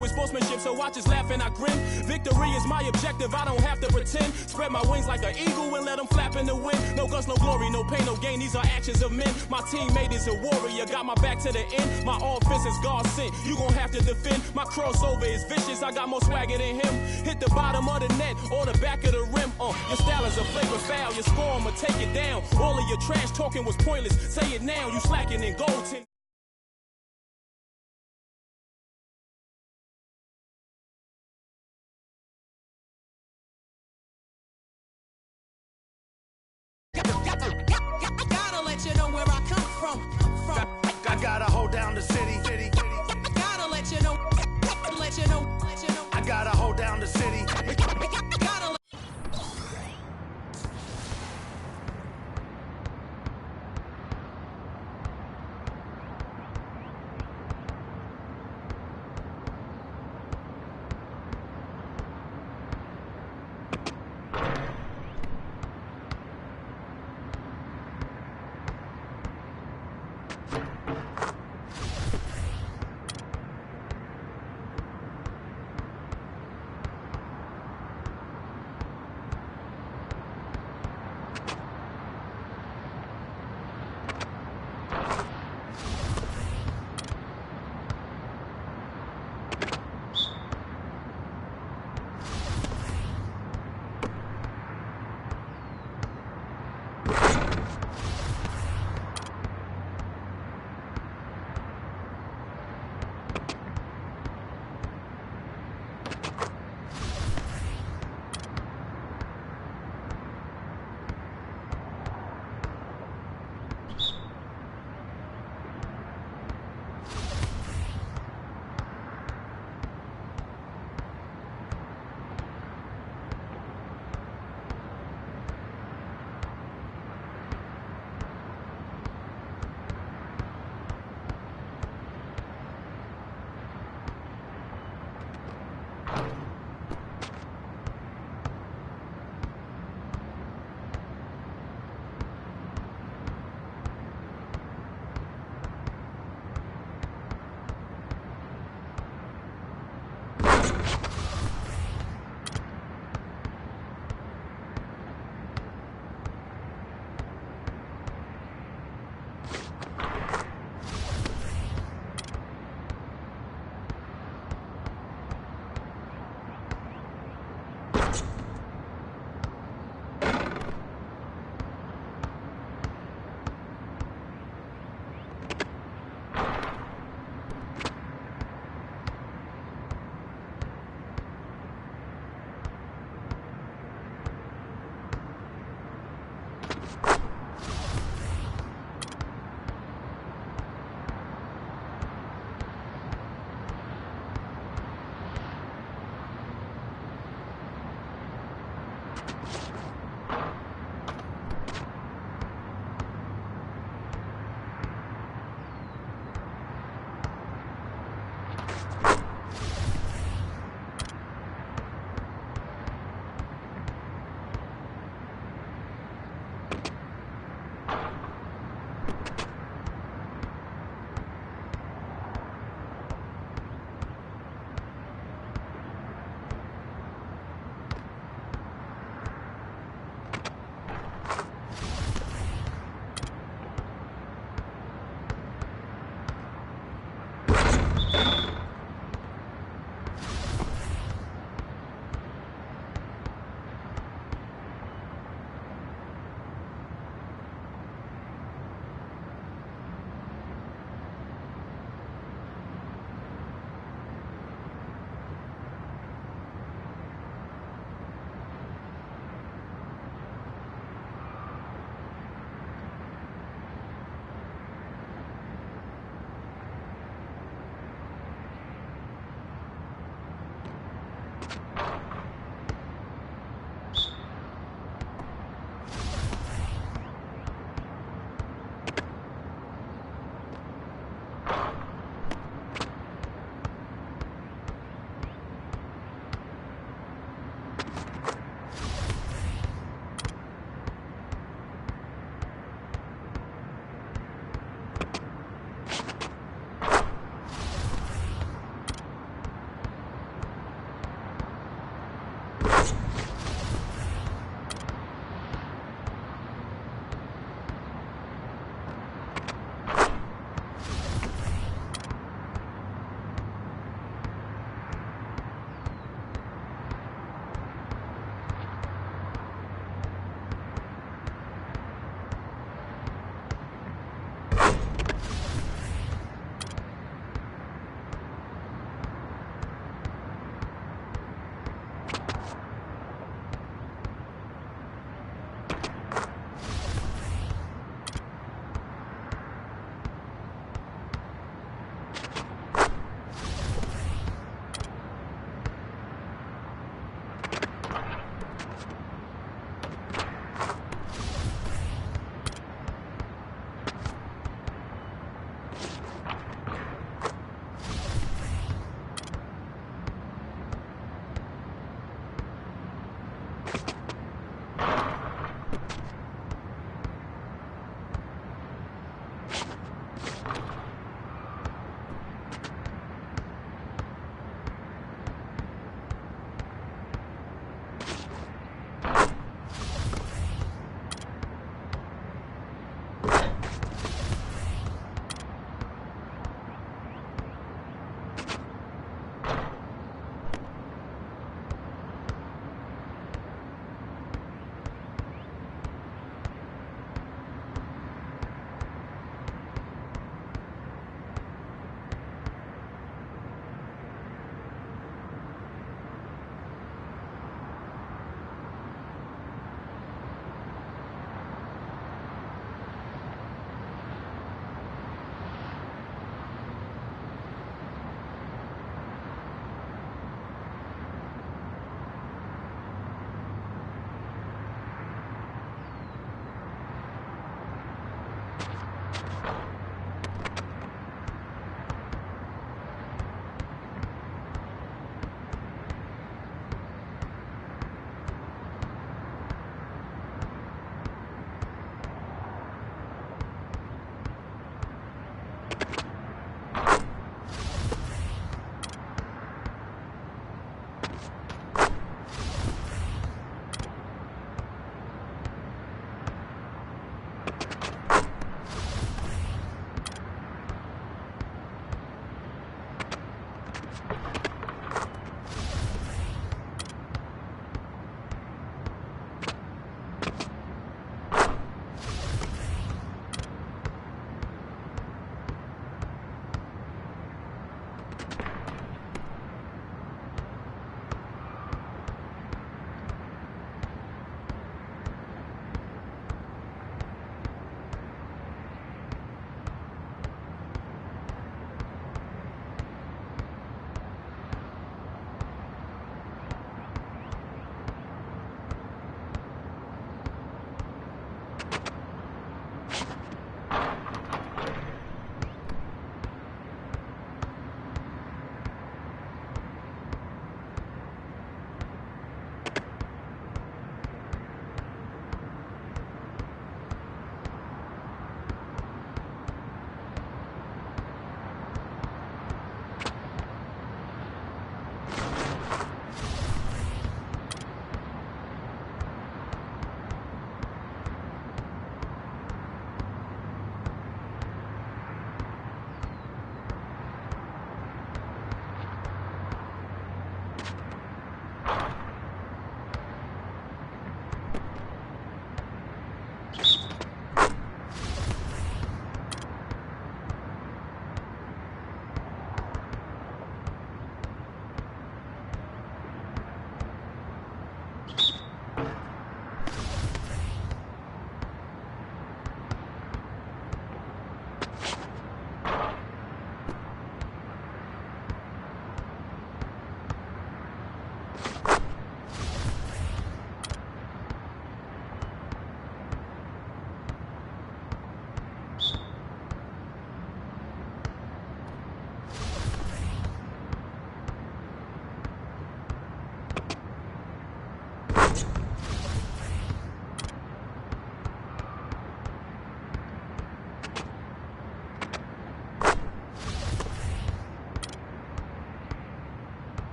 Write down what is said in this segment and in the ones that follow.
with sportsmanship, so I just laugh and I grin. Victory is my objective, I don't have to pretend. Spread my wings like an eagle and let them flap in the wind. No guts, no glory, no pain, no gain, these are actions of men. My teammate is a warrior, got my back to the end. My offense is God sent, you gon' have to defend. My crossover is vicious, I got more swagger than him. Hit the bottom of the net or the back of the rim. Your style is a flavor foul, your score, I'ma take it down. All of your trash talking was pointless, say it now, you slacking in gold. Gotta let you know where I come from. I gotta hold down the city. Gotta let you know. I gotta hold down the city. Gotta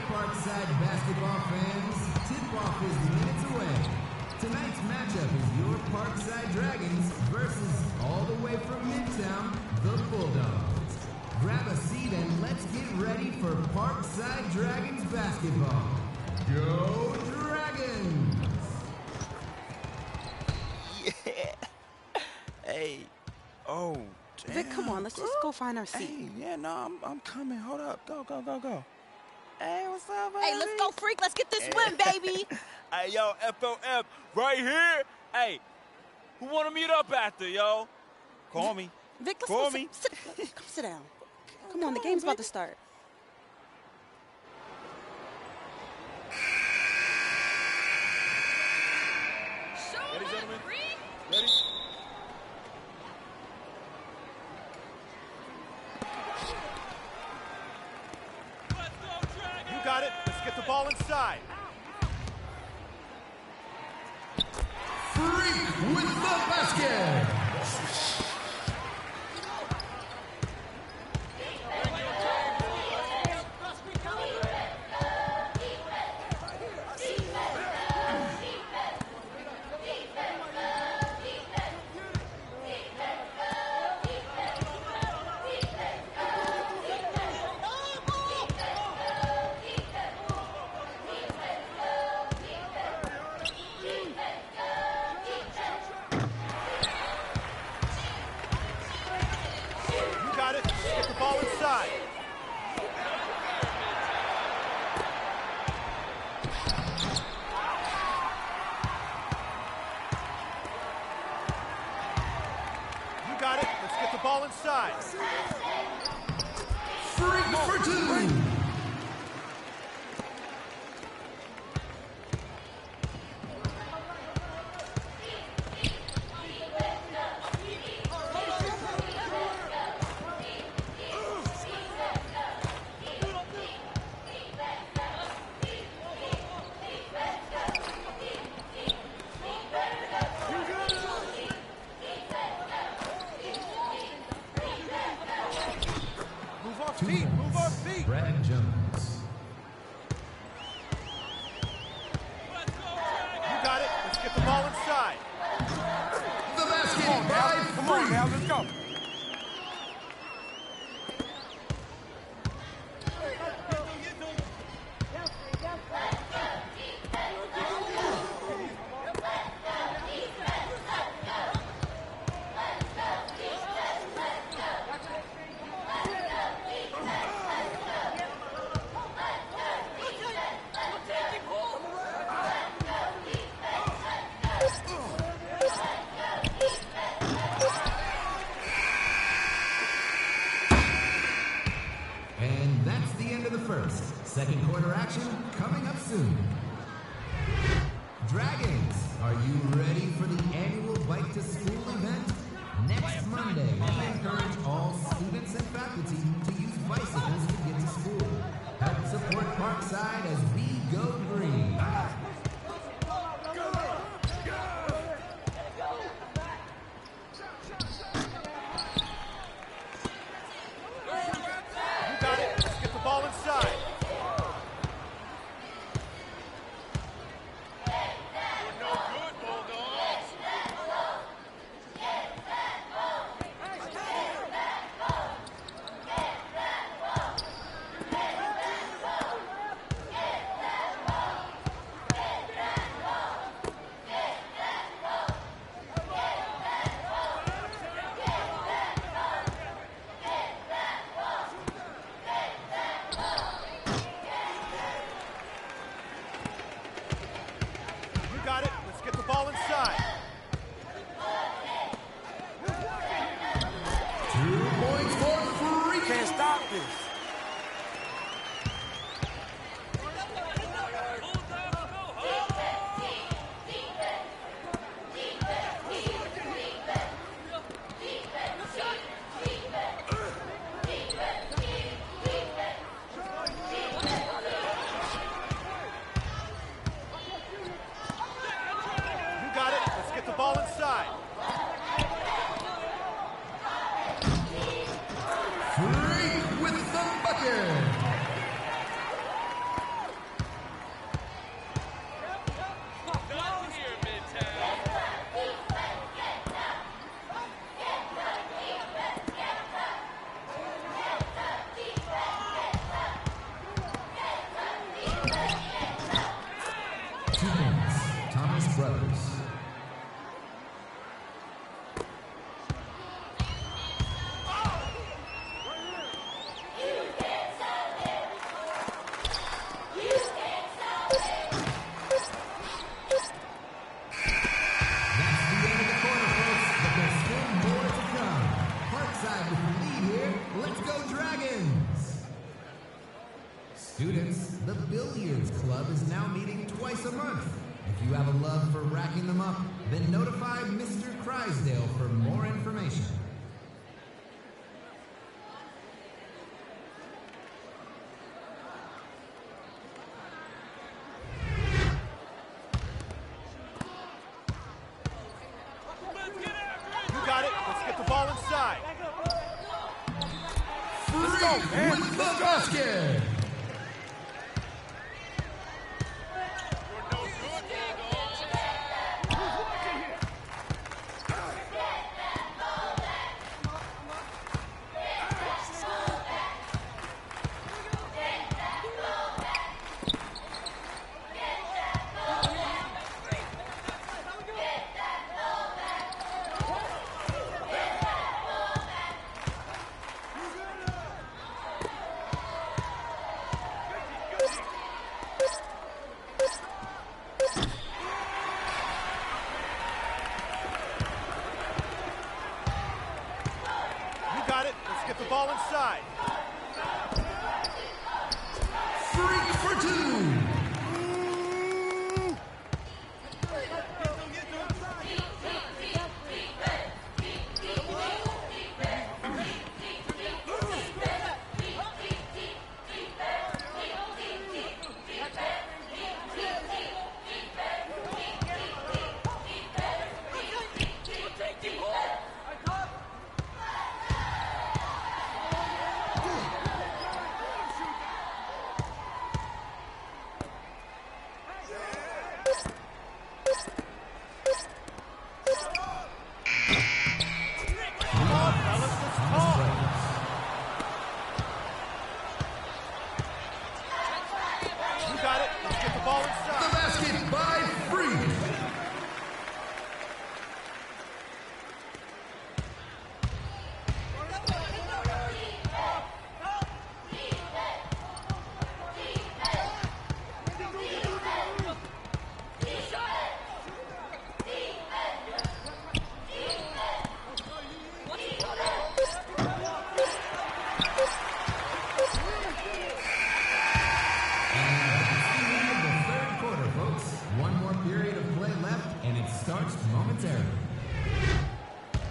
Parkside basketball fans, tip-off is minutes away. Tonight's matchup is your Parkside Dragons versus, all the way from Midtown, the Bulldogs. Grab a seat and let's get ready for Parkside Dragons basketball. Go Dragons! Yeah. Hey, Oh, damn. Vic, come on, let's just go find our seat. Hey, yeah, no, I'm coming. Hold up. Go. Hey, what's up, baby? Hey, let's go, freak. Let's get this win, baby. Hey, yo, FOF, right here. Hey, who want to meet up after, yo? Call me. Vic, let's Call go. me. Come sit down. Come on, the game's about to start. Ready, gentlemen? Ready? You got it. Let's get the ball inside. Freak with the basket. Ball inside. Freak for two. Move off feet. Brad Jones. You got it. Let's get the ball inside. The basket by Come on now, let's go. And that's the end of the first. Second quarter action coming up soon. Dragons, are you ready for the annual Bike to School event? Next Monday, we encourage all students and faculty to use bicycles to get to school. Help support Parkside as we go green. You got it. Let's get the ball inside. the Billiards Club is now meeting twice a month. If you have a love for racking them up, then notify Mr. Crysdale for more information. You got it. Let's get the ball inside. Free with the basket. Let's get the ball inside. Freak for two.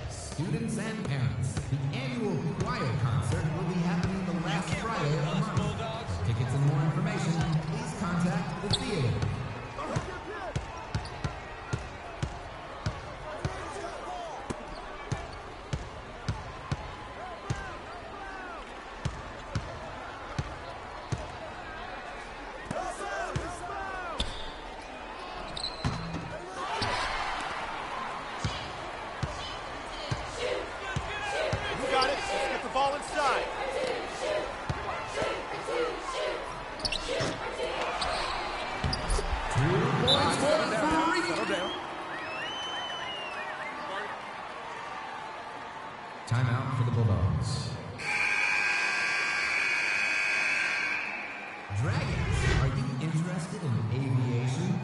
Students and parents, the annual choir concert will be happening the last Friday of the month. For tickets and more information, please contact the theater. Ball inside. Timeout for the Bulldogs. Dragons, are you interested in aviation?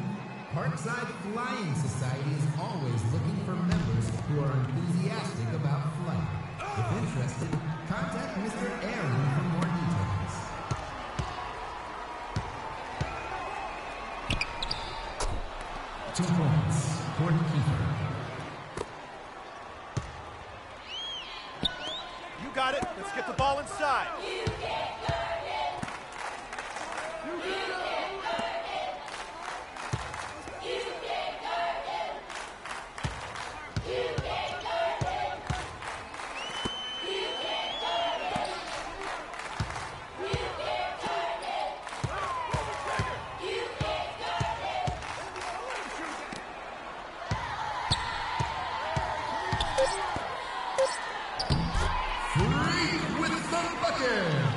Parkside Flying Society is always looking for members who are enthusiastic about flight. If interested, contact Mr. Aaron for more details. Two points, Gordon Kiefer. You got it. Let's get the ball inside. With the bucket.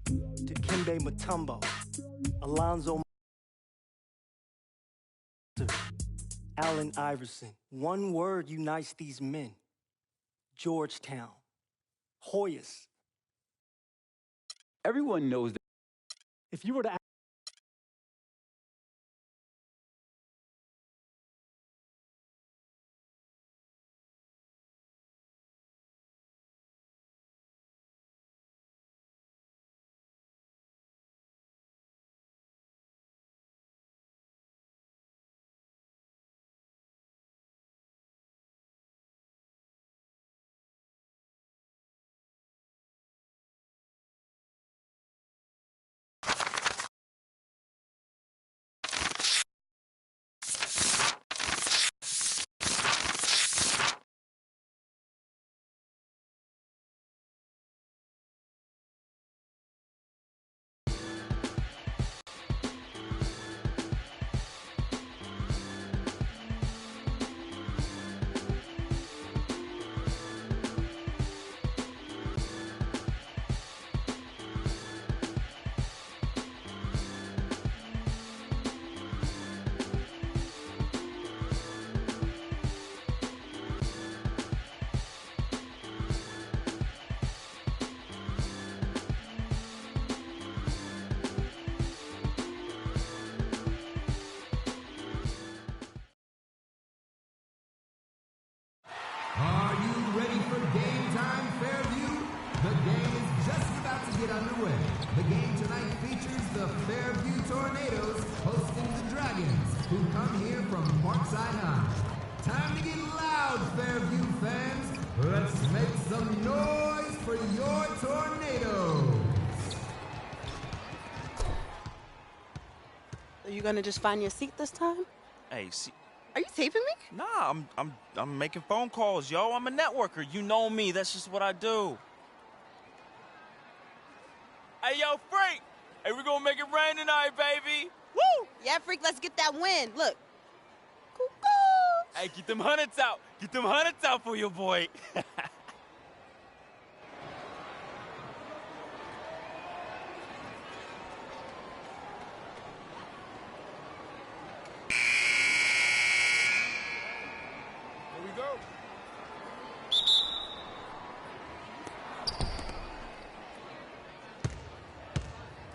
Nba2k16, Alonzo, Allen Iverson. One word unites these men. Georgetown. Hoyas. Everyone knows that if you were to Are you ready for game time, Fairview? The game is just about to get underway. The game tonight features the Fairview Tornadoes hosting the Dragons, who come here from Parkside High. Time to get loud, Fairview fans. Let's make some noise for your Tornadoes. Are you gonna just find your seat this time? Hey, see. Are you taping me? Nah, I'm making phone calls, yo. I'm a networker. You know me. That's just what I do. Hey, yo, Freak! Hey, we're gonna make it rain tonight, baby! Woo! Yeah, Freak, let's get that win. Look. Cuckoo! Hey, get them hundreds out! Get them hundreds out for your boy!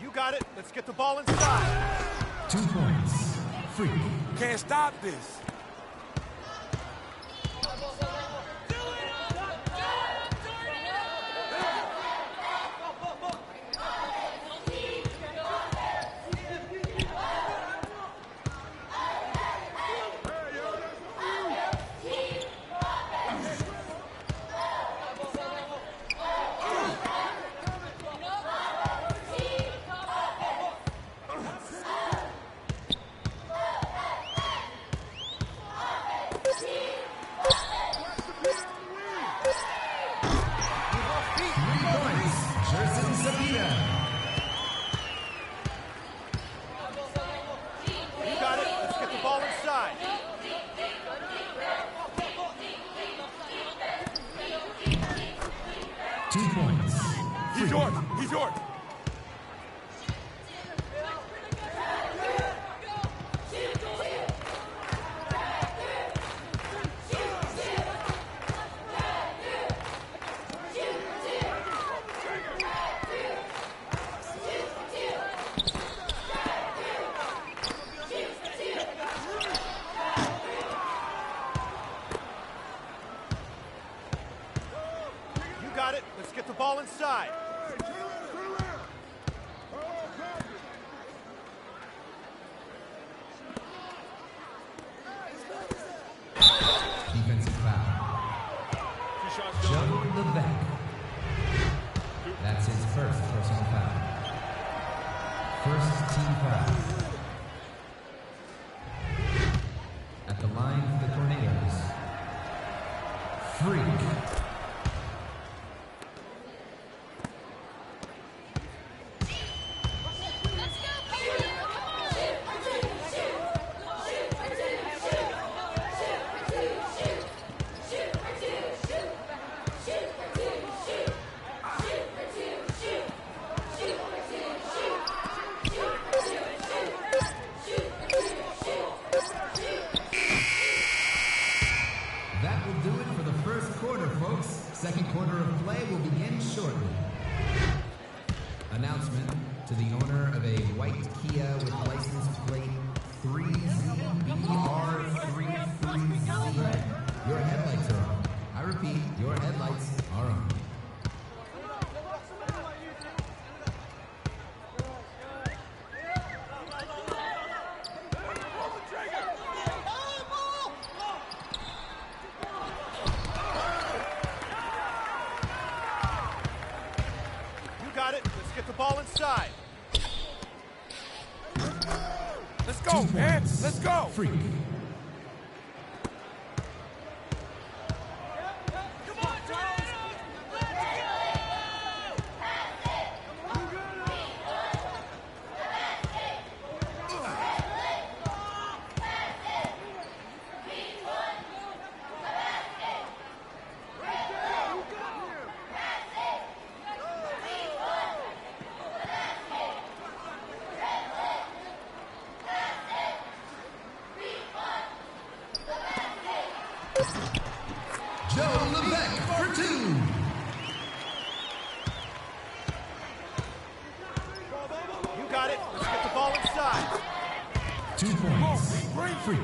You got it. Let's get the ball inside. 2 points. Freak. Can't stop this. He's yours. He's yours. Let's get the ball inside. Defensive foul. Joe Levesque. That's his first personal foul. First team foul. At the line for the Tornadoes. Freak. begin shortly. Announcement to the owner of a white Kia with license plate 3ZBR33Z. Your headlights are on. I repeat, your headlights are on. You got it. Let's get the ball inside. Let's go, man. Let's go. Freak. For two. You got it. Let's get the ball inside. 2 points. Freak.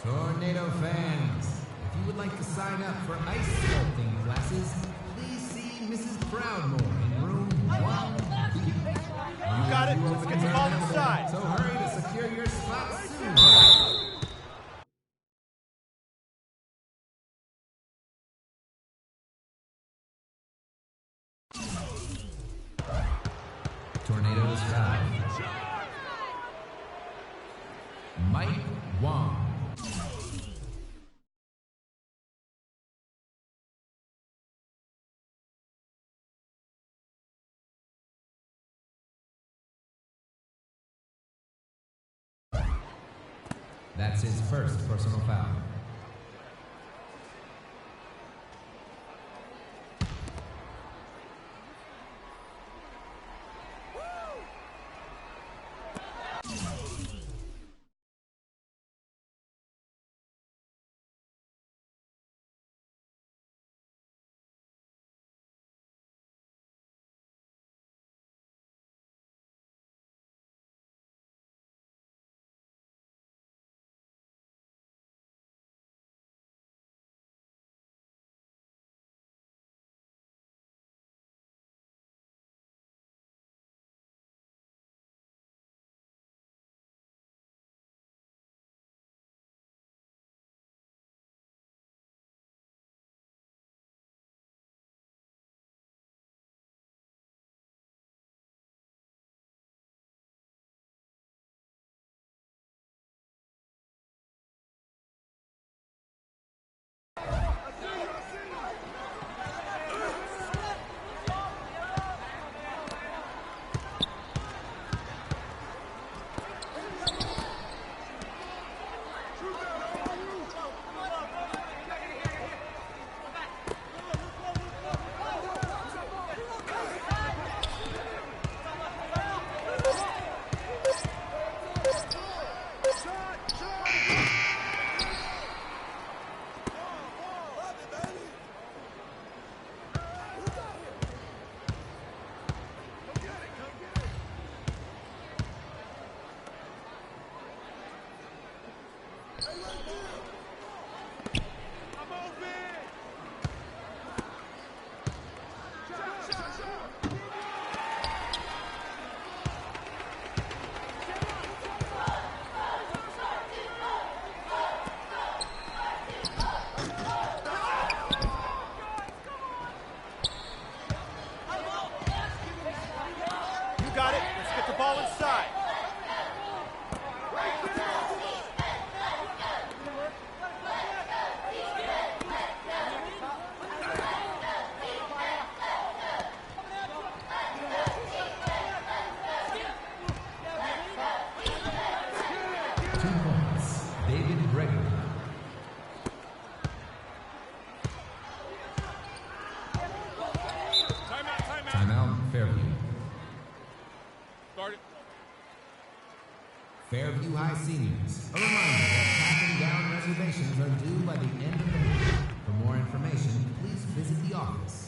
Tornado fans, if you would like to sign up for ice sculpting classes, please see Mrs. Proudmore in room 1B. You got it. Let's get the ball inside. So hurry to secure your spot soon. Tornadoes foul. Mike Wong. That's his first personal foul. Fairview High seniors, a reminder that packing down reservations are due by the end of the month. For more information, please visit the office.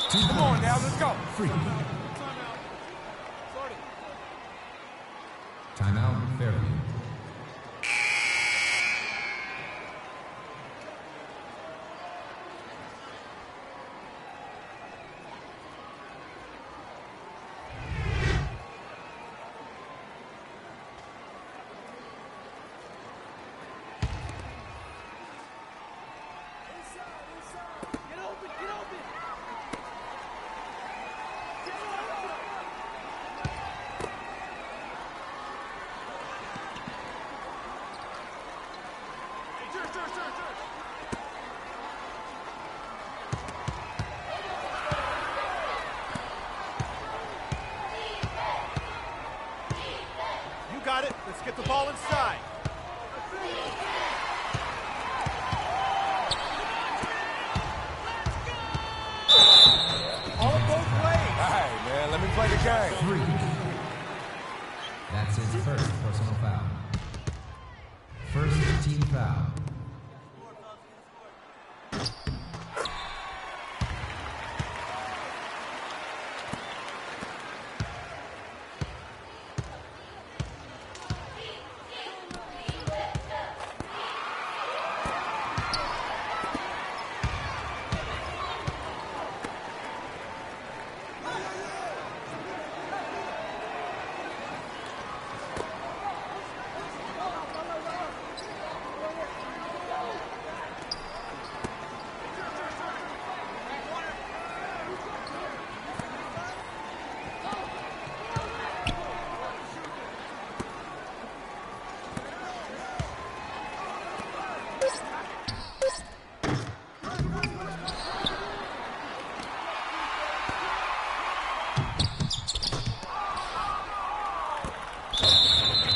Come on now, let's go. Free. Timeout, Fairview. You got it. Let's get the ball inside. All both ways. All right, man, let me play the game. 3. That's his first personal foul. First team foul.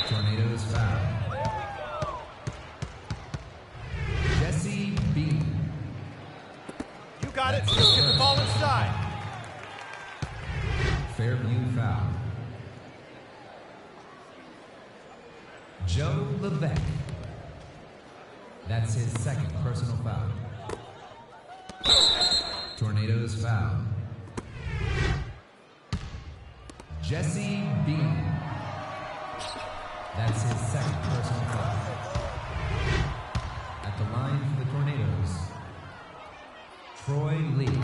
Tornadoes foul. Jesse B. You got it. Let's get the ball inside. Fairview foul. Joe Levesque. That's his second personal foul. Tornadoes foul. Jesse B. That's his second personal foul. At the line for the Tornadoes, Troy Lee.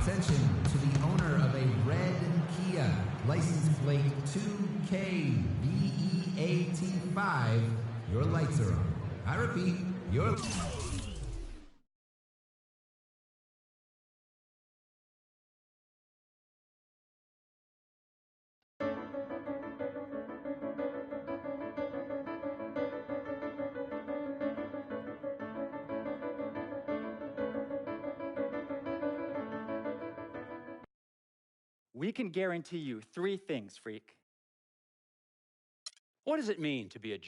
Attention to the owner of a red Kia, license plate 2K VEAT5. Your lights are on. I repeat, your... We can guarantee you 3 things, freak. What does it mean to be a...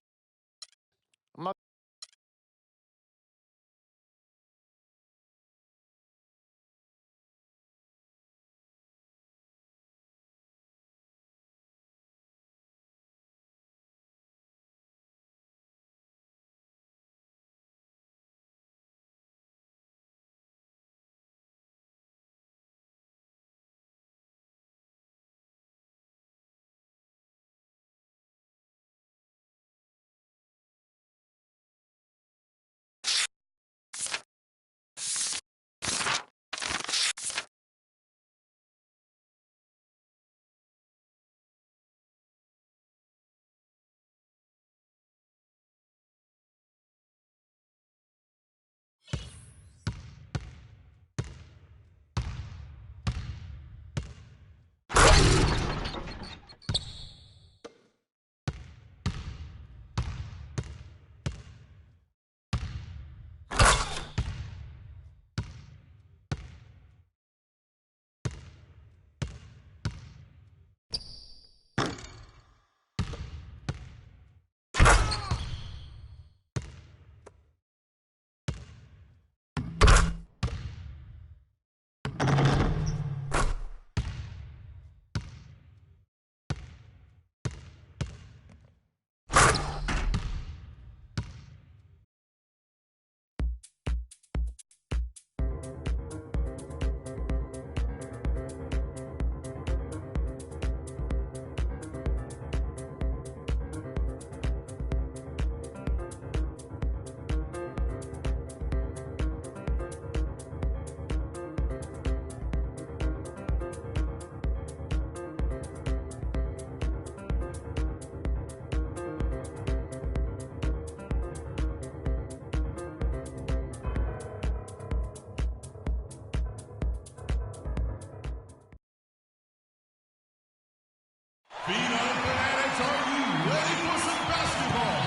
Phenom fanatics, are you ready for some basketball?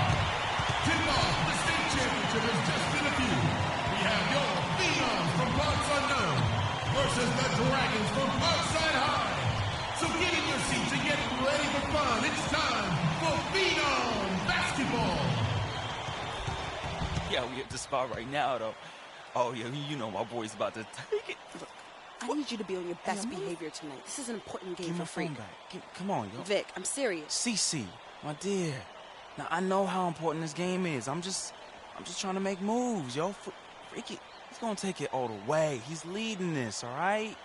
Tip-off, the state championship has just been a few. We have your Phenoms from parts unknown versus the Dragons from Parkside High. So get in your seats and get ready for fun. It's time for Phenom basketball. Yeah, we at the spot right now, though. Oh, yeah, you know my boy's about to take it. I need you to be on your best behavior tonight. This is an important game Give for my phone Freak. back. Come on, yo. Vic, I'm serious. CC, my dear. Now, I know how important this game is. I'm just trying to make moves, yo. Freaky, he's gonna take it all the way. He's leading this, all right?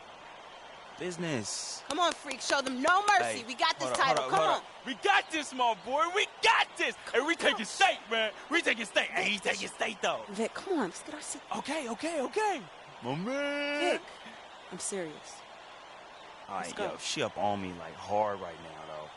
Business. Come on, Freak. Show them no mercy. Hey, we got this hold title. up, Come hold on. up. We got this, my boy. We got this. And we taking state, man. We taking state. Hey, he taking state, though. Vic, come on. Let's get our seat. Okay. My man. Vic, I'm serious. All Let's right, go. yo, she up on me like hard right now, though.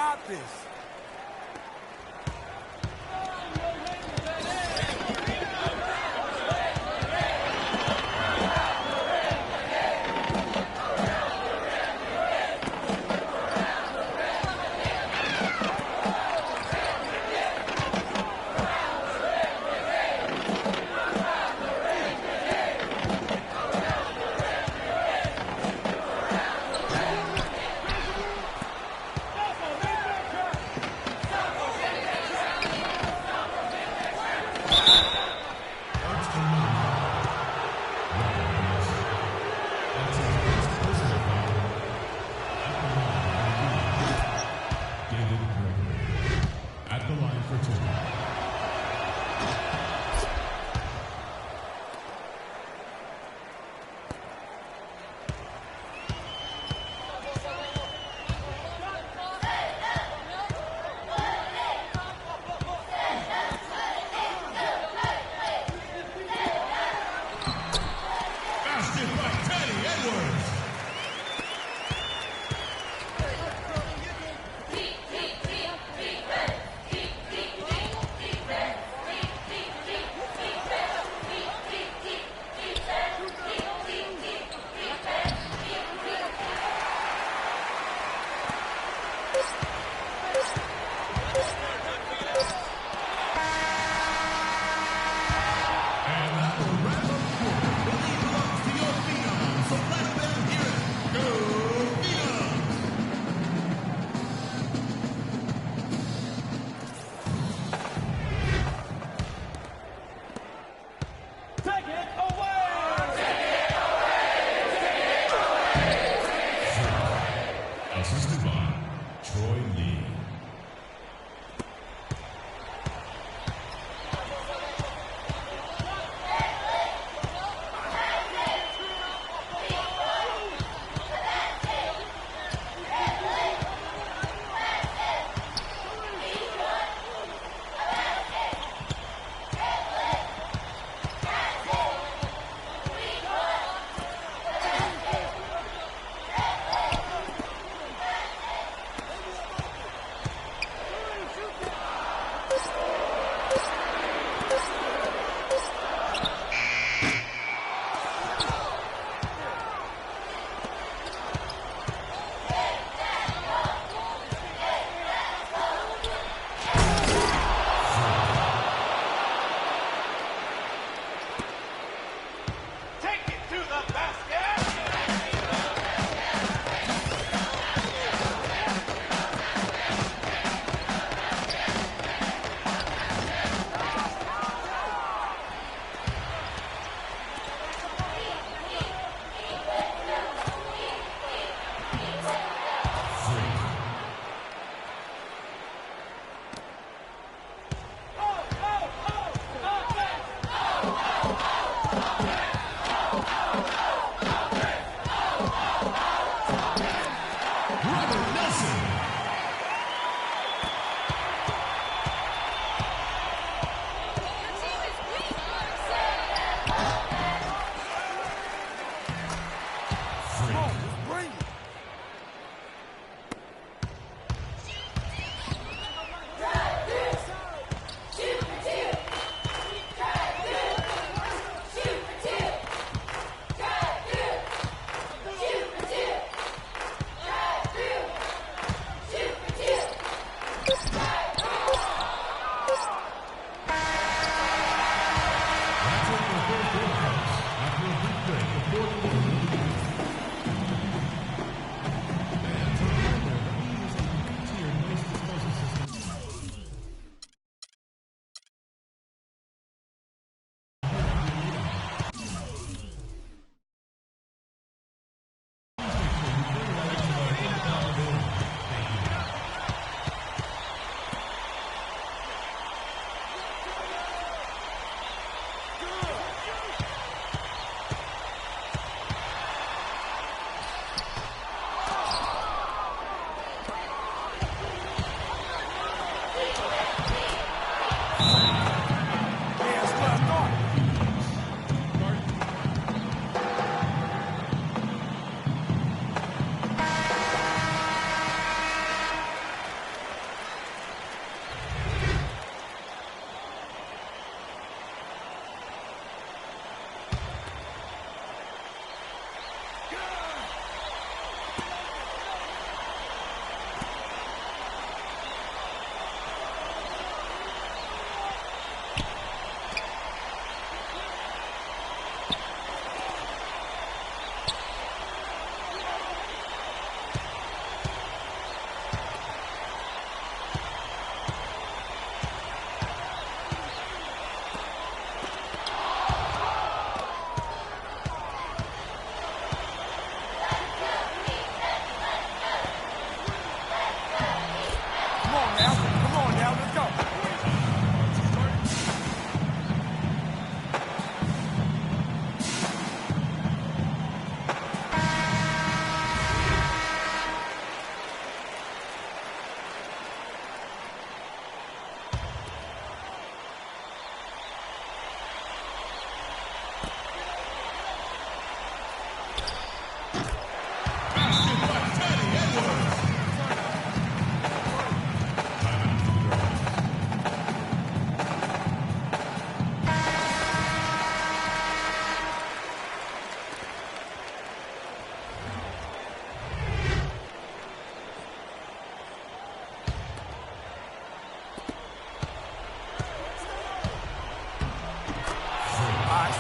got this. At the line for two. Basket by Teddy Edwards. And that will wrap up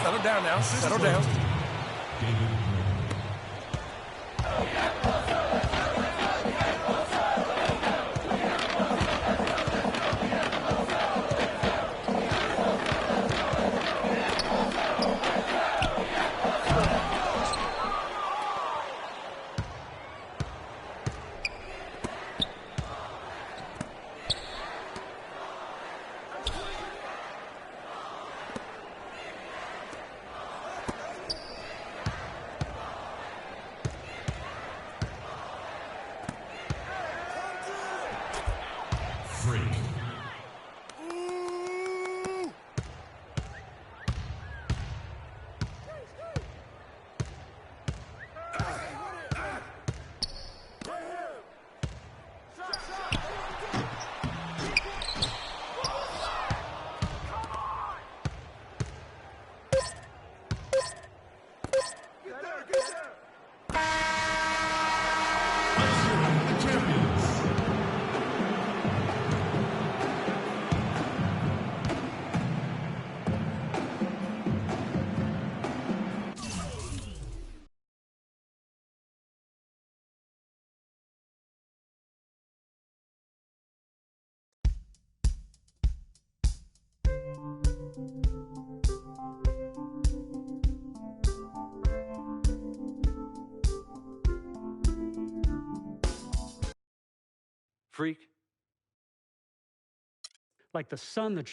Settle down now. Settle down. Freak. Like the sun that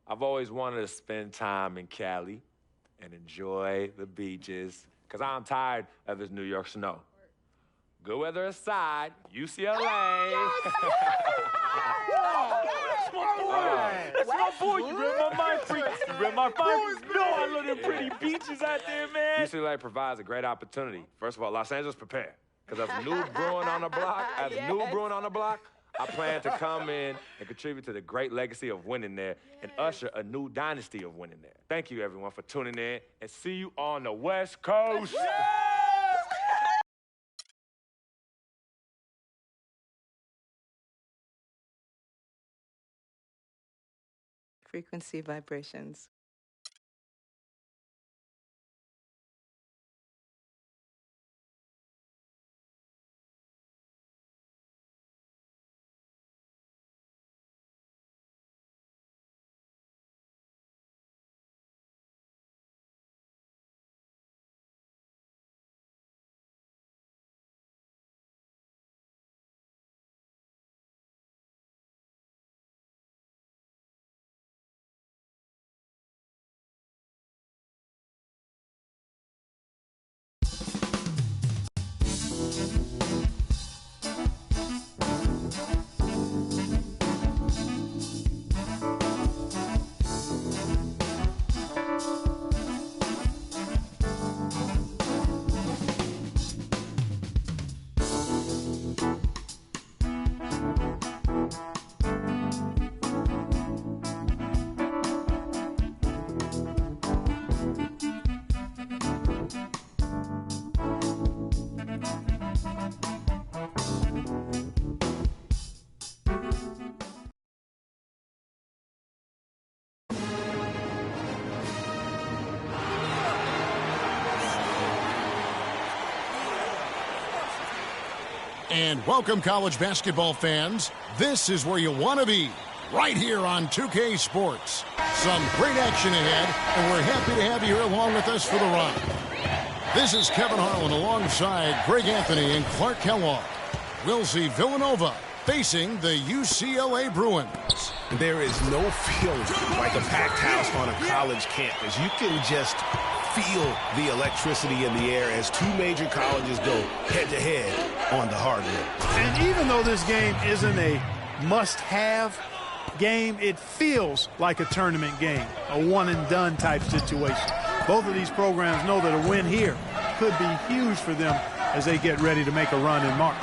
I've always wanted to spend time in Cali and enjoy the beaches, because I'm tired of this New York snow. Good weather aside, UCLA. That's my boy. You read my mind, freak. You read my mind. No, I love them pretty beaches out there, man. UCLA provides a great opportunity. First of all, Los Angeles, prepare. Because as a new Bruin on the block, I plan to come in and contribute to the great legacy of winning there and usher a new dynasty of winning there. Thank you, everyone, for tuning in, and see you on the West Coast. Frequency vibrations. And welcome, college basketball fans. This is where you want to be, right here on 2K Sports. Some great action ahead, and we're happy to have you here along with us for the ride. This is Kevin Harlan alongside Greg Anthony and Clark Kellogg. We'll see Villanova facing the UCLA Bruins. There is no feeling like a packed house on a college campus. You can just feel the electricity in the air as two major colleges go head-to-head on the hardwood. And even though this game isn't a must-have, game, it feels like a tournament game, a one-and-done type situation. Both of these programs know that a win here could be huge for them as they get ready to make a run in March.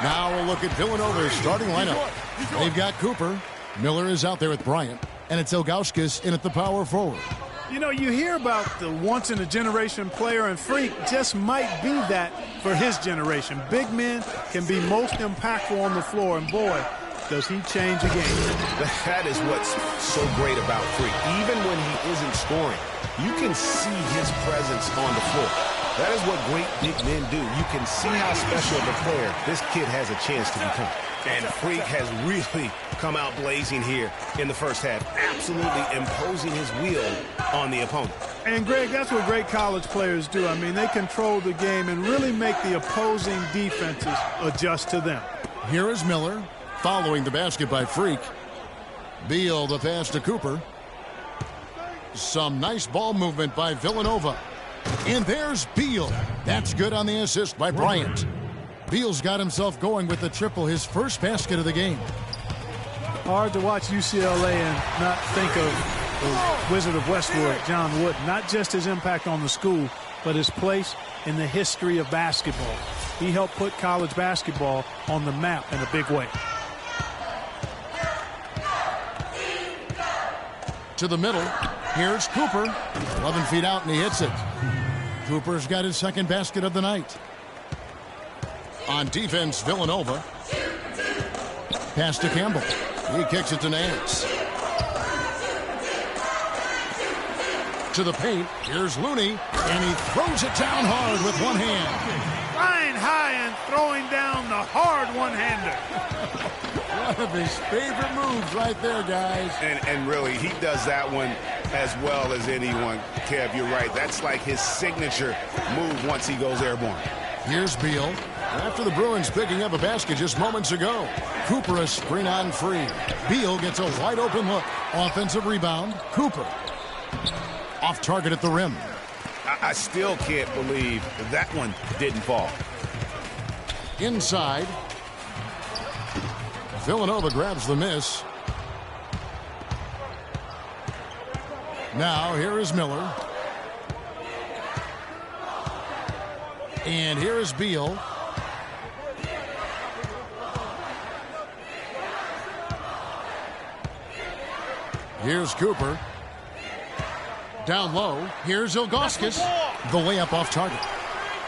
Now we'll look at Villanova's starting lineup. They've got Cooper. Miller is out there with Bryant. And it's Ilgauskas in at the power forward. You know, you hear about the once-in-a-generation player, and Freak just might be that for his generation. Big men can be most impactful on the floor, and boy, does he change a game. That is what's so great about Freak. Even when he isn't scoring, you can see his presence on the floor. That is what great big men do. You can see how special of a player this kid has a chance to become. And Freak has really come out blazing here in the first half, absolutely imposing his will on the opponent. And, Greg, that's what great college players do. I mean, they control the game and really make the opposing defenses adjust to them. Here is Miller following the basket by Freak. Beal the pass to Cooper. Some nice ball movement by Villanova. And there's Beal. That's good on the assist by Bryant. Beal's got himself going with the triple, his first basket of the game. Hard to watch UCLA and not think of the Wizard of Westwood, John Wooden. Not just his impact on the school, but his place in the history of basketball. He helped put college basketball on the map in a big way. To the middle. Here's Cooper. 11 feet out, and he hits it. Cooper's got his second basket of the night. On defense, Villanova. Pass to Campbell. He kicks it to Nance. To the paint. Here's Looney. And he throws it down hard with one hand. Flying high and throwing down the hard one-hander. One of his favorite moves right there, guys. And really, he does that one as well as anyone. Kev, you're right. That's like his signature move once he goes airborne. Here's Beal. After the Bruins picking up a basket just moments ago. Cooper a screen on free. Beal gets a wide open look. Offensive rebound. Cooper. Off target at the rim. I still can't believe that one didn't fall. Inside. Villanova grabs the miss. Now here is Miller. And here is Beal. Here's Cooper. Down low. Here's Ilgauskas. The layup off target.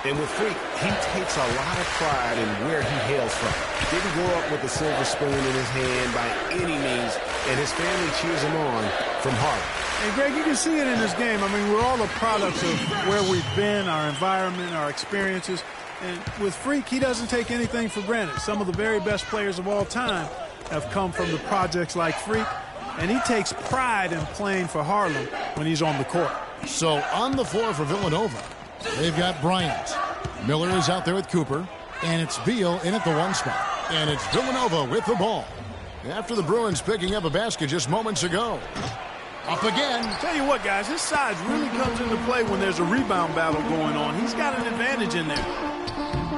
And with Freak, he takes a lot of pride in where he hails from. Didn't grow up with a silver spoon in his hand by any means, and his family cheers him on from Harvard. And, Greg, you can see it in this game. I mean, we're all a product of where we've been, our environment, our experiences. And with Freak, he doesn't take anything for granted. Some of the very best players of all time have come from the projects like Freak. And he takes pride in playing for Harlem when he's on the court. So on the floor for Villanova, they've got Bryant. Miller is out there with Cooper. And it's Beal in at the one spot. And it's Villanova with the ball. After the Bruins picking up a basket just moments ago. Up again. Tell you what, guys, his size really comes into play when there's a rebound battle going on. He's got an advantage in there.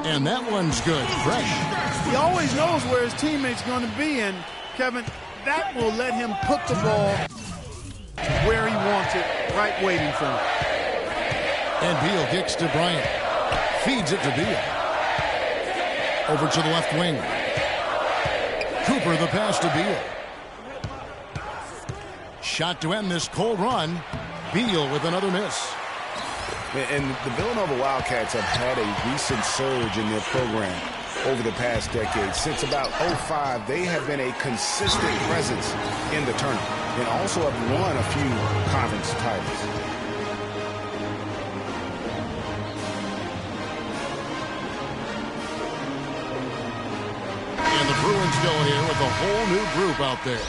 And that one's good. Fresh. He always knows where his teammate's going to be. And, Kevin, that will let him put the ball where he wants it, right waiting for him. And Beal kicks to Bryant. Feeds it to Beal. Over to the left wing. Cooper the pass to Beal. Shot to end this cold run. Beal with another miss. And the Villanova Wildcats have had a recent surge in their program over the past decade. Since about 05, they have been a consistent presence in the tournament and also have won a few conference titles. And the Bruins go here with a whole new group out there.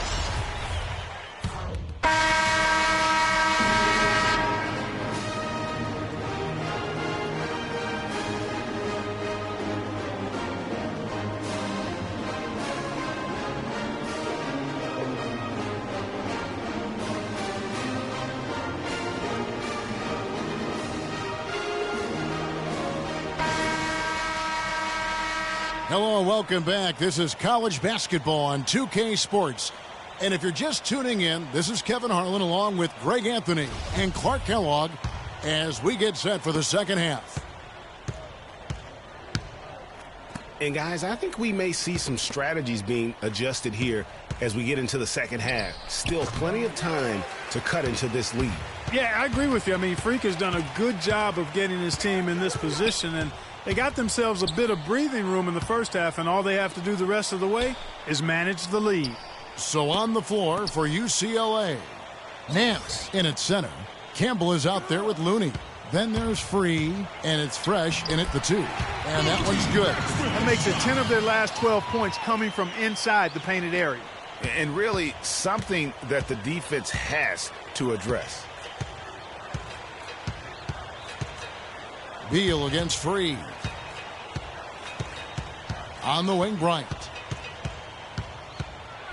Hello and welcome back. This is college basketball on 2K Sports. And if you're just tuning in, this is Kevin Harlan along with Greg Anthony and Clark Kellogg as we get set for the second half. And guys, I think we may see some strategies being adjusted here as we get into the second half. Still plenty of time to cut into this lead. Yeah, I agree with you. I mean, Freak has done a good job of getting his team in this position, and they got themselves a bit of breathing room in the first half, and all they have to do the rest of the way is manage the lead. So on the floor for UCLA, Nance in at center. Campbell is out there with Looney. Then there's Free, and it's Fresh in at the 2. And that one's good. That makes it 10 of their last 12 points coming from inside the painted area. And really something that the defense has to address. Beal against Free. On the wing, Bryant.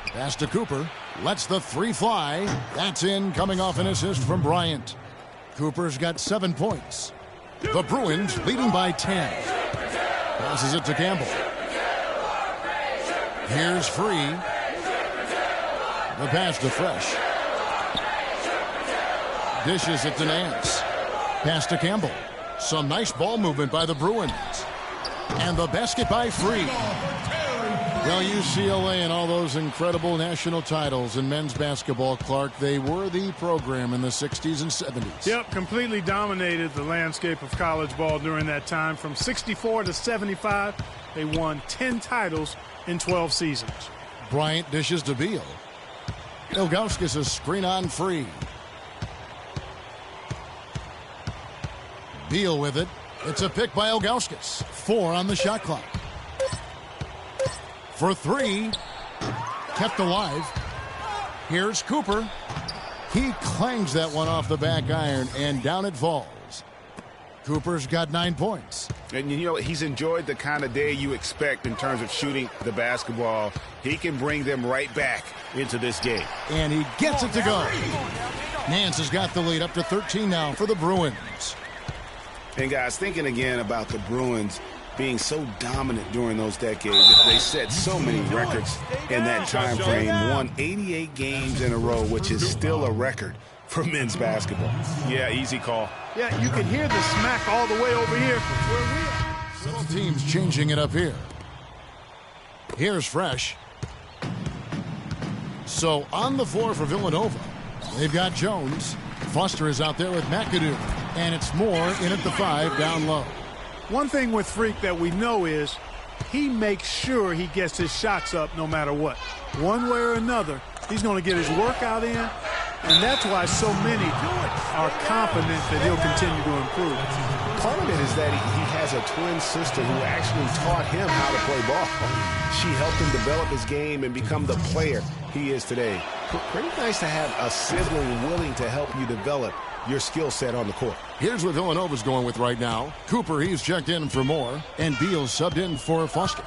Pass to Cooper. Lets the 3 fly. That's in, coming off an assist from Bryant. Cooper's got 7 points. The Bruins leading by 10. Passes it to Campbell. Here's Free. The pass to Fresh. Dishes it to Nance. Pass to Campbell. Some nice ball movement by the Bruins. And the basket by Free. Well, UCLA and all those incredible national titles in men's basketball, Clark, they were the program in the 60s and 70s. Yep, completely dominated the landscape of college ball during that time. From 64 to 75, they won 10 titles in 12 seasons. Bryant dishes to Beal. Ilgauskas a screen on Free. Beal with it. It's a pick by Ilgauskas. 4 on the shot clock. For 3, kept alive. Here's Cooper. He clangs that one off the back iron, and down it falls. Cooper's got 9 points. And you know, he's enjoyed the kind of day you expect in terms of shooting the basketball. He can bring them right back into this game. And he gets it to go. Nance has got the lead up to 13 now for the Bruins. And guys, thinking again about the Bruins being so dominant during those decades, they set so many records in that time frame. Won 88 games in a row, which is still a record for men's basketball. Yeah, easy call. Yeah, you can hear the smack all the way over here from where we are. Little teams changing it up here. Here's Fresh. So on the floor for Villanova, they've got Jones. Foster is out there with McAdoo. And it's Moore in at the 5 down low. One thing with Freak that we know is he makes sure he gets his shots up no matter what. One way or another, he's going to get his workout in, and that's why so many are confident that he'll continue to improve. Part of it is that he has a twin sister who actually taught him how to play ball. She helped him develop his game and become the player he is today. Pretty nice to have a sibling willing to help you develop your skill set on the court. Here's what Villanova's going with right now. Cooper, he's checked in for Moore, and Beal subbed in for Foster.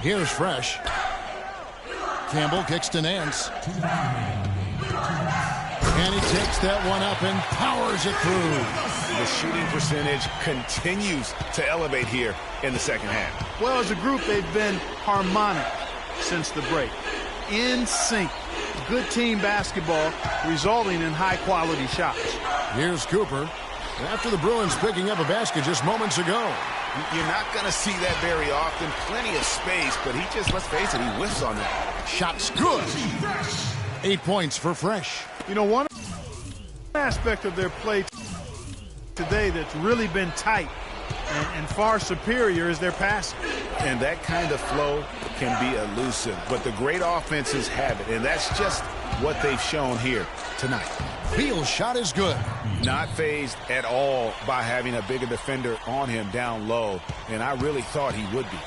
Here's Fresh. Campbell kicks to Nance. And he takes that one up and powers it through. The shooting percentage continues to elevate here in the second half. Well, as a group, they've been harmonic since the break. In sync. Good team basketball resulting in high-quality shots. Here's Cooper. After the Bruins picking up a basket just moments ago. You're not going to see that very often. Plenty of space, but he just, let's face it, he whiffs on that. Shot's good. 8 points for Fresh. You know, one aspect of their play today that's really been tight and far superior is their passing. And that kind of flow can be elusive, but the great offenses have it, and that's just what they've shown here tonight. Beal's shot is good. Not fazed at all by having a bigger defender on him down low, and I really thought he would be.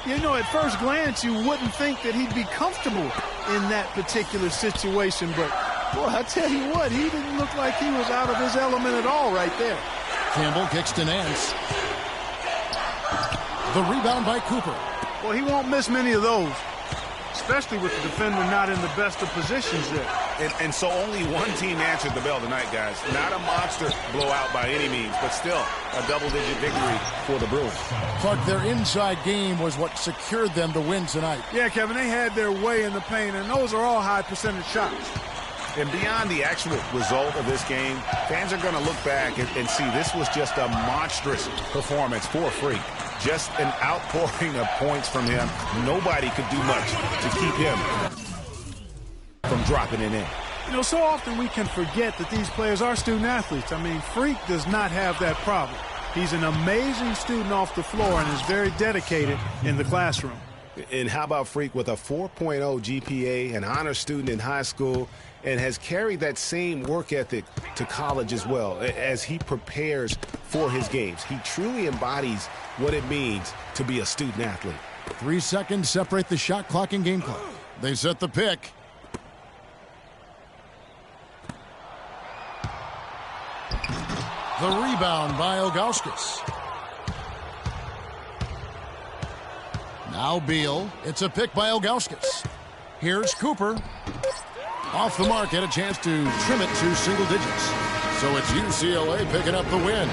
You know, at first glance, you wouldn't think that he'd be comfortable in that particular situation, but, boy, I tell you what, he didn't look like he was out of his element at all right there. Campbell kicks to Nance. The rebound by Cooper. Well, he won't miss many of those, especially with the defender not in the best of positions there. And so only one team answered the bell tonight, guys. Not a monster blowout by any means, but still a double-digit victory for the Bruins. Clark, their inside game was what secured them to win tonight. Yeah, Kevin, they had their way in the paint, and those are all high-percentage shots. And beyond the actual result of this game, fans are going to look back and see this was just a monstrous performance for Freak. Just an outpouring of points from him. Nobody could do much to keep him from dropping it in. You know, so often we can forget that these players are student athletes. I mean, Freak does not have that problem. He's an amazing student off the floor and is very dedicated in the classroom. And how about Freak with a 4.0 GPA, an honor student in high school, and has carried that same work ethic to college as well as he prepares for his games. He truly embodies what it means to be a student athlete. 3 seconds separate the shot clock and game clock. They set the pick. The rebound by Ilgauskas. Now Beal. It's a pick by Ilgauskas. Here's Cooper. Off the mark, had a chance to trim it to single digits. So it's UCLA picking up the win.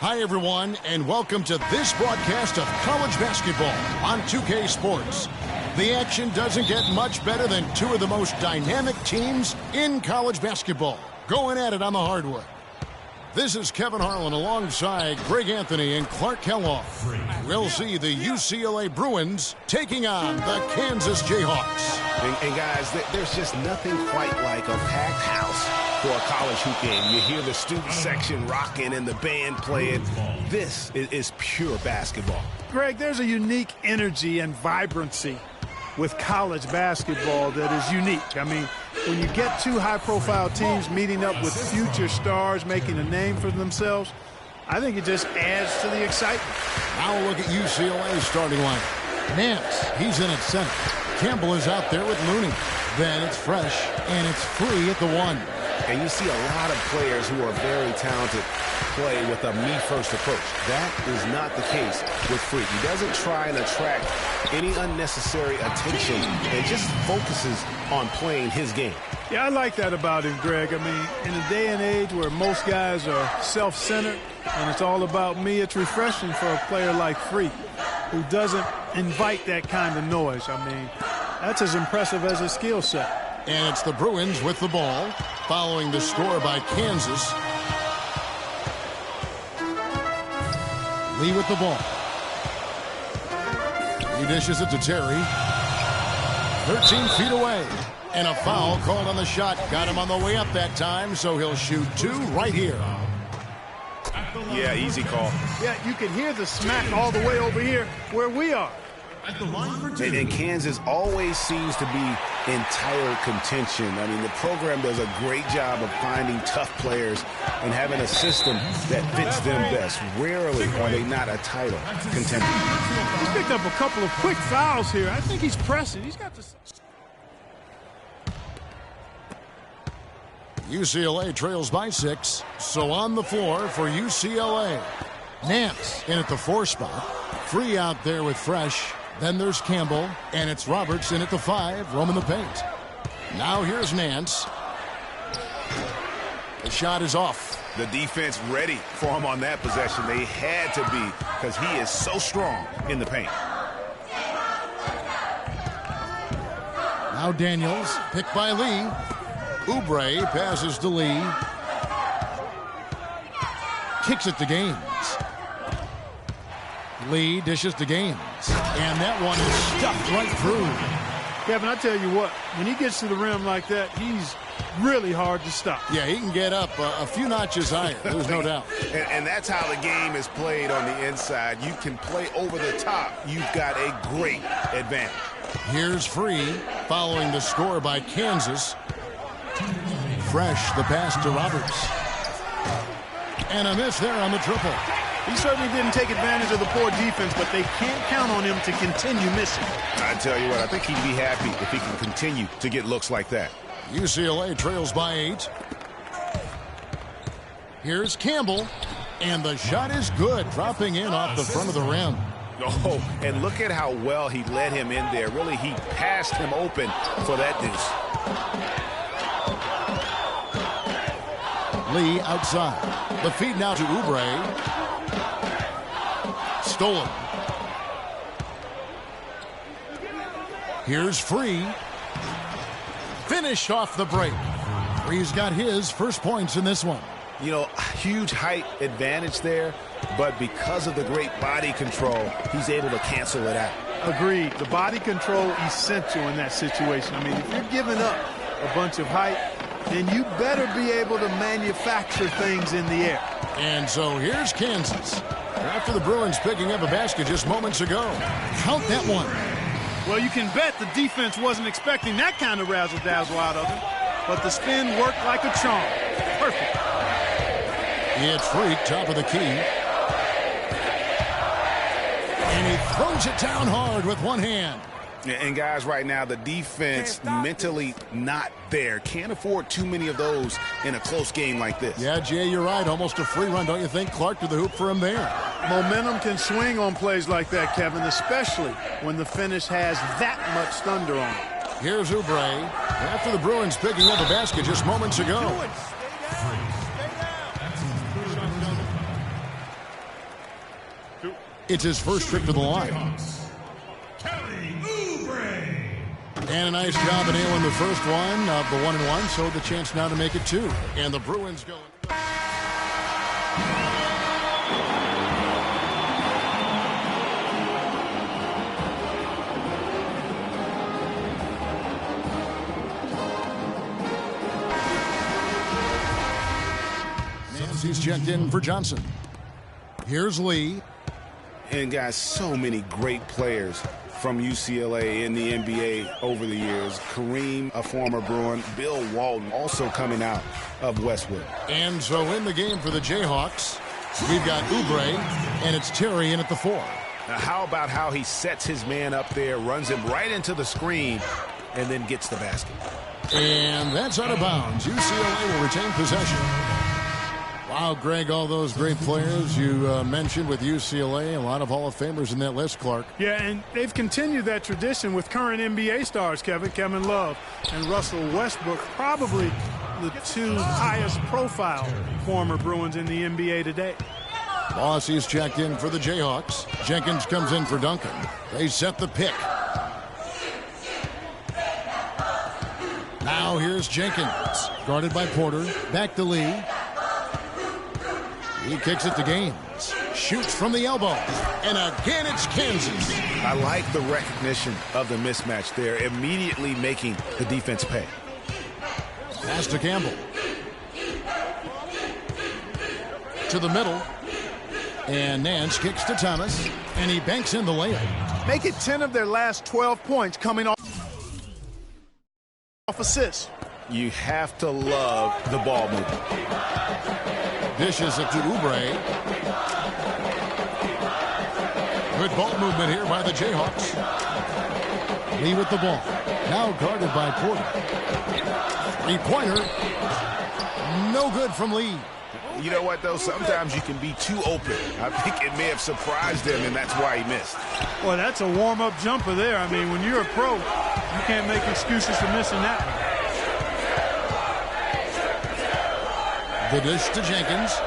Hi, everyone, and welcome to this broadcast of college basketball on 2K Sports. The action doesn't get much better than two of the most dynamic teams in college basketball going at it on the hardwood. This is Kevin Harlan alongside Greg Anthony and Clark Kellogg. We'll see the UCLA Bruins taking on the Kansas Jayhawks. And guys, there's just nothing quite like a packed house for a college hoop game. You hear the student section rocking and the band playing. This is pure basketball. Greg, there's a unique energy and vibrancy with college basketball that is unique. I mean, when you get two high-profile teams meeting up with future stars making a name for themselves, I think it just adds to the excitement. Now look at UCLA's starting lineup. Nance, he's in at center. Campbell is out there with Looney. Then it's Fresh, and it's Free at the one. And you see a lot of players who are very talented play with a me-first approach. That is not the case with Freak. He doesn't try and attract any unnecessary attention and just focuses on playing his game. Yeah, I like that about him, Greg. I mean, in a day and age where most guys are self-centered and it's all about me, it's refreshing for a player like Freak who doesn't invite that kind of noise. I mean, that's as impressive as his skill set. And it's the Bruins with the ball, following the score by Kansas. Lee with the ball. He dishes it to Terry. 13 feet away. And a foul called on the shot. Got him on the way up that time, so he'll shoot two right here. Yeah, easy call. Yeah, you can hear the smack all the way over here where we are. at the line for 2. And Kansas always seems to be in title contention. I mean, the program does a great job of finding tough players and having a system that fits them best. Rarely are they not a title contender. He's picked up a couple of quick fouls here. I think he's pressing. He's got the... UCLA trails by 6. So on the floor for UCLA. Nance in at the 4 spot. Free out there with Fresh. Then there's Campbell. And it's Roberts in at the 5, roaming the paint. Now here's Nance. The shot is off. The defense ready for him on that possession. They had to be because he is so strong in the paint. Now Daniels, picked by Lee. Oubre passes to Lee. Kicks it to Gaines. Lee dishes to Gaines. And that one is stuffed right through. Kevin, I tell you what, when he gets to the rim like that, he's really hard to stop. Yeah, he can get up a few notches higher, there's no doubt. And that's how the game is played on the inside. You can play over the top. You've got a great advantage. Here's Free, following the score by Kansas. Fresh, the pass to Roberts. And a miss there on the triple. He certainly didn't take advantage of the poor defense, but they can't count on him to continue missing. I tell you what, I think he'd be happy if he can continue to get looks like that. UCLA trails by 8. Here's Campbell. And the shot is good, dropping in off the front of the rim. Oh, and look at how well he led him in there. Really, he passed him open for that deuce. Lee outside. The feed now to Oubre. Stolen. Here's Free. Finished off the break. Free's got his first points in this one. You know, huge height advantage there, but because of the great body control, he's able to cancel it out. Agreed. The body control essential in that situation. I mean, if you're giving up a bunch of height, then you better be able to manufacture things in the air. And so here's Kansas. After the Bruins picking up a basket just moments ago. Count that one. Well, you can bet the defense wasn't expecting that kind of razzle-dazzle out of him. But the spin worked like a charm. Perfect. It's Freak, top of the key. And he throws it down hard with one hand. And guys, right now, the defense mentally not there. Can't afford too many of those in a close game like this. Yeah, Jay, you're right. Almost a free run, don't you think? Clark to the hoop for him there. Momentum can swing on plays like that, Kevin, especially when the finish has that much thunder on it. Here's Oubre. After the Bruins picking up a basket just moments ago. It's his first trip to the line. And a nice job of nailing the first one of the 1-and-1, so the chance now to make it 2. And the Bruins going. Nancy's checked in for Johnson. Here's Lee. And guys, so many great players from UCLA in the NBA over the years. Kareem, a former Bruin. Bill Walton, also coming out of Westwood. And so in the game for the Jayhawks, we've got Oubre, and it's Terry in at the 4. Now, how about how he sets his man up there, runs him right into the screen, and then gets the basket. And that's out of bounds. UCLA will retain possession. Wow, Greg, all those great players you mentioned with UCLA, a lot of Hall of Famers in that list, Clark. Yeah, and they've continued that tradition with current NBA stars, Kevin Love and Russell Westbrook, probably the 2 highest profile former Bruins in the NBA today. Bossie's checked in for the Jayhawks. Jenkins comes in for Duncan. They set the pick. Now here's Jenkins, guarded by Porter. Back to Lee. He kicks it to Gaines. Shoots from the elbow. And again, it's Kansas. I like the recognition of the mismatch there, immediately making the defense pay. Pass to Campbell. To the middle. And Nance kicks to Thomas. And he banks in the layup. Make it 10 of their last 12 points coming off assists. You have to love the ball movement. Dishes it to Oubre. Good ball movement here by the Jayhawks. Lee with the ball. Now guarded by Porter. Three-pointer. No good from Lee. You know what, though? Sometimes you can be too open. I think it may have surprised him, and that's why he missed. Well, that's a warm-up jumper there. I mean, when you're a pro, you can't make excuses for missing that one. The dish to Jenkins.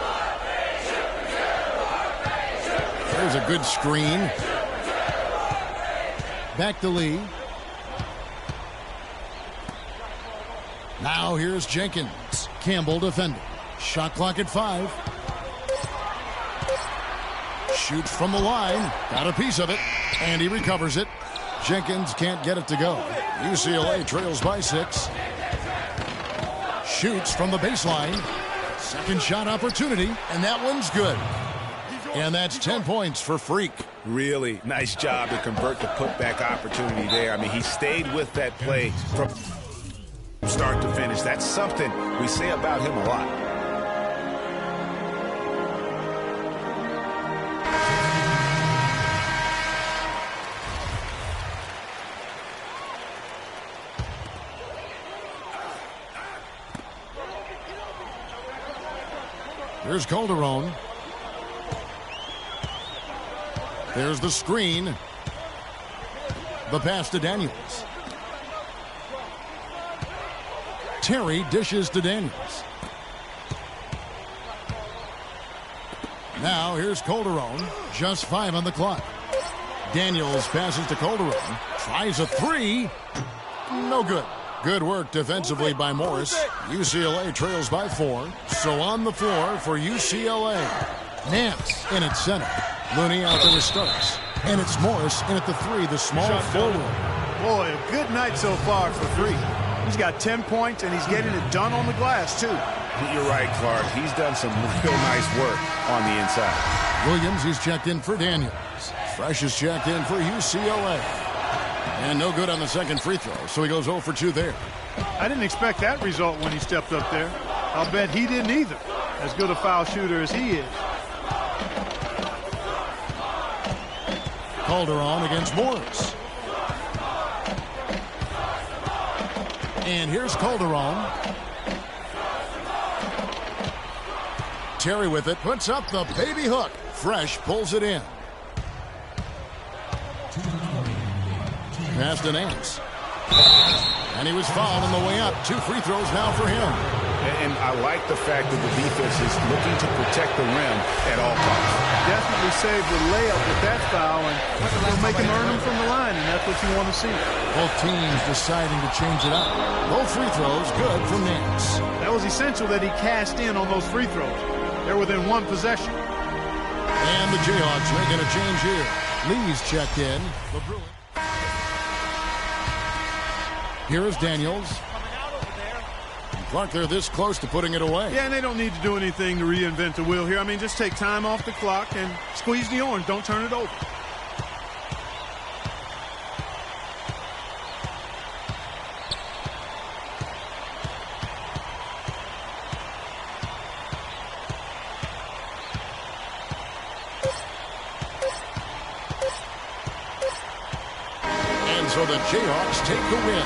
There's a good screen. Back to Lee. Now here's Jenkins. Campbell defending. Shot clock at 5. Shoots from the line. Got a piece of it. And he recovers it. Jenkins can't get it to go. UCLA trails by 6. Shoots from the baseline. Second shot opportunity. And that one's good. And that's 10 points for Freak. Really nice job to convert the putback opportunity there. I mean, he stayed with that play from start to finish. That's something we say about him a lot. Here's Calderon. There's the screen. The pass to Daniels. Terry dishes to Daniels. Now here's Calderon. Just 5 on the clock. Daniels passes to Calderon. Tries a 3. No good. Good work defensively by Morris. UCLA trails by 4. So on the floor for UCLA. Nance in at center. Looney out there with Starks. And it's Morris in at the 3, the small forward. Boy, a good night so far for Freak. He's got 10 points, and he's getting it done on the glass, too. You're right, Clark. He's done some real nice work on the inside. Williams, he's checked in for Daniels. Fresh is checked in for UCLA. And no good on the second free throw, so he goes 0 for 2 there. I didn't expect that result when he stepped up there. I'll bet he didn't either, as good a foul shooter as he is. Calderon against Morris. And here's Calderon. Terry with it, puts up the baby hook. Fresh pulls it in. Pass to Nance. And he was fouled on the way up. 2 free throws now for him. And I like the fact that the defense is looking to protect the rim at all costs. Definitely saved the layup with that foul, and it'll make him earn them from the line, and that's what you want to see. Both teams deciding to change it up. Both free throws good from Nance. That was essential that he cashed in on those free throws. They're within 1 possession. And the Jayhawks making a change here. Lee's checked in. The Bruins. Here is Daniels. Clark, they're this close to putting it away. Yeah, and they don't need to do anything to reinvent the wheel here. I mean, just take time off the clock and squeeze the orange. Don't turn it over. And so the Jayhawks take the win.